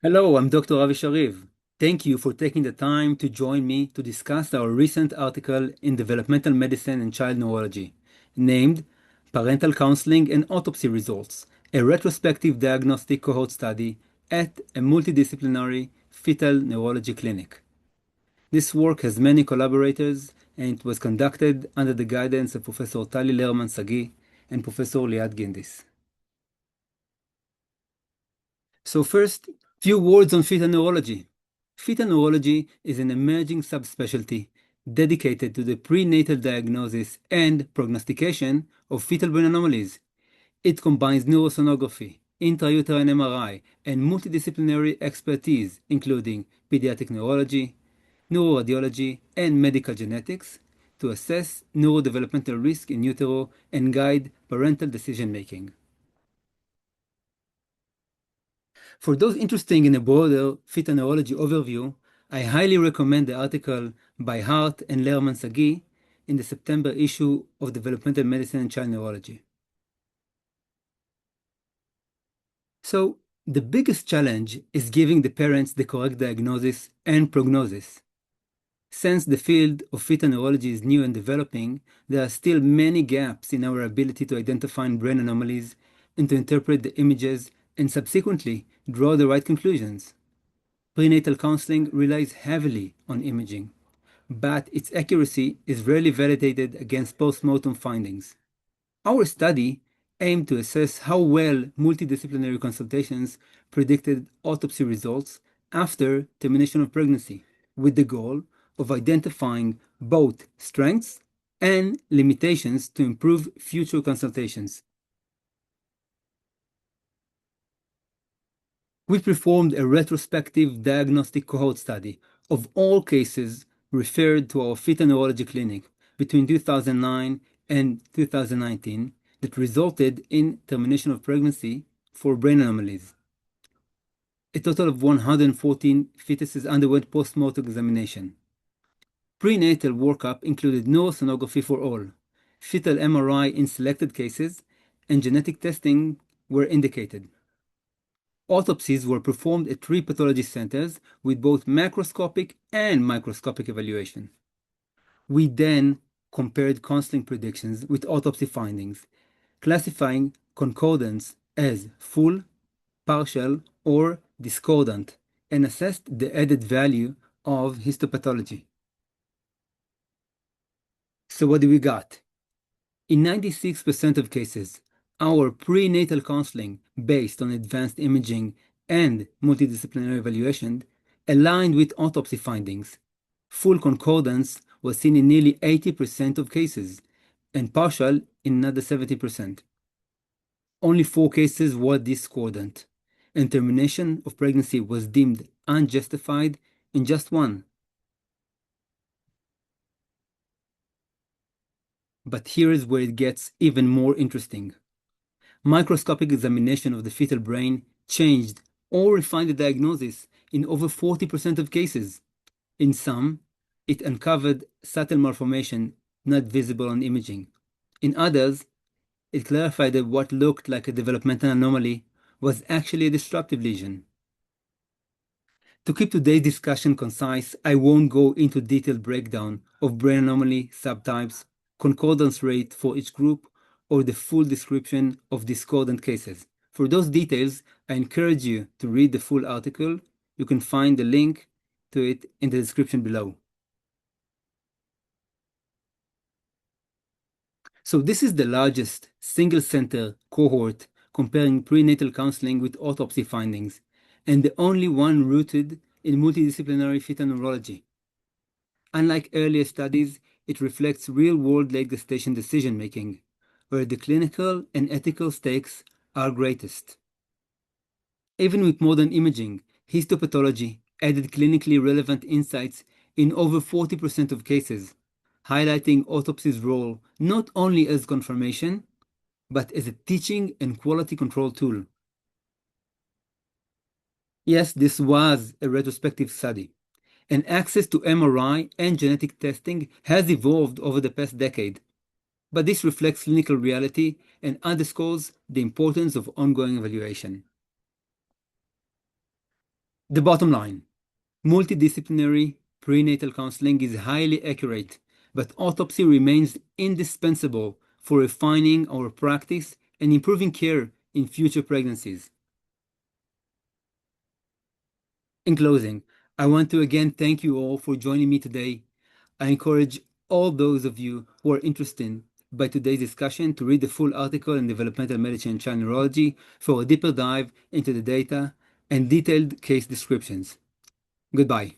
Hello, I'm Dr. Avi Shariv. Thank you for taking the time to join me to discuss our recent article in Developmental Medicine and Child Neurology, named Parental Counseling and Autopsy Results, a retrospective diagnostic cohort study at a multidisciplinary fetal neurology clinic. This work has many collaborators, and it was conducted under the guidance of Professor Tali Lerman-Sagi and Professor Liat Gindis. So first, few words on fetal neurology. Fetal neurology is an emerging subspecialty dedicated to the prenatal diagnosis and prognostication of fetal brain anomalies. It combines neurosonography, intrauterine MRI, and multidisciplinary expertise, including pediatric neurology, neuroradiology, and medical genetics, to assess neurodevelopmental risk in utero and guide parental decision-making. For those interested in a broader fetal neurology overview, I highly recommend the article by Hart and Lerman-Sagi in the September issue of Developmental Medicine and Child Neurology. So, the biggest challenge is giving the parents the correct diagnosis and prognosis. Since the field of fetal neurology is new and developing, there are still many gaps in our ability to identify brain anomalies and to interpret the images and subsequently draw the right conclusions. Prenatal counseling relies heavily on imaging, but its accuracy is rarely validated against postmortem findings. Our study aimed to assess how well multidisciplinary consultations predicted autopsy results after termination of pregnancy, with the goal of identifying both strengths and limitations to improve future consultations. We performed a retrospective diagnostic cohort study of all cases referred to our fetal neurology clinic between 2009 and 2019 that resulted in termination of pregnancy for brain anomalies. A total of 114 fetuses underwent postmortem examination. Prenatal workup included neurosonography for all, fetal MRI in selected cases, and genetic testing were indicated. Autopsies were performed at 3 pathology centers with both macroscopic and microscopic evaluation. We then compared counseling predictions with autopsy findings, classifying concordance as full, partial, or discordant, and assessed the added value of histopathology. So what do we got? In 96% of cases, our prenatal counseling based on advanced imaging and multidisciplinary evaluation aligned with autopsy findings. Full concordance was seen in nearly 80% of cases, and partial in another 70%. Only 4 cases were discordant, and termination of pregnancy was deemed unjustified in just 1. But here is where it gets even more interesting. Microscopic examination of the fetal brain changed or refined the diagnosis in over 40% of cases. In some, it uncovered subtle malformation not visible on imaging. In others, it clarified that what looked like a developmental anomaly was actually a disruptive lesion. To keep today's discussion concise, I won't go into detailed breakdown of brain anomaly subtypes, concordance rate for each group, or the full description of discordant cases. For those details, I encourage you to read the full article. You can find the link to it in the description below. So this is the largest single-center cohort comparing prenatal counseling with autopsy findings, and the only one rooted in multidisciplinary fetal neurology. Unlike earlier studies, it reflects real-world late gestation decision-making, where the clinical and ethical stakes are greatest. Even with modern imaging, histopathology added clinically relevant insights in over 40% of cases, highlighting autopsy's role not only as confirmation, but as a teaching and quality control tool. Yes, this was a retrospective study, and access to MRI and genetic testing has evolved over the past decade. But this reflects clinical reality and underscores the importance of ongoing evaluation. The bottom line: multidisciplinary prenatal counseling is highly accurate, but autopsy remains indispensable for refining our practice and improving care in future pregnancies. In closing, I want to again thank you all for joining me today. I encourage all those of you who are interested by today's discussion to read the full article in Developmental Medicine Child Neurology for a deeper dive into the data and detailed case descriptions. Goodbye.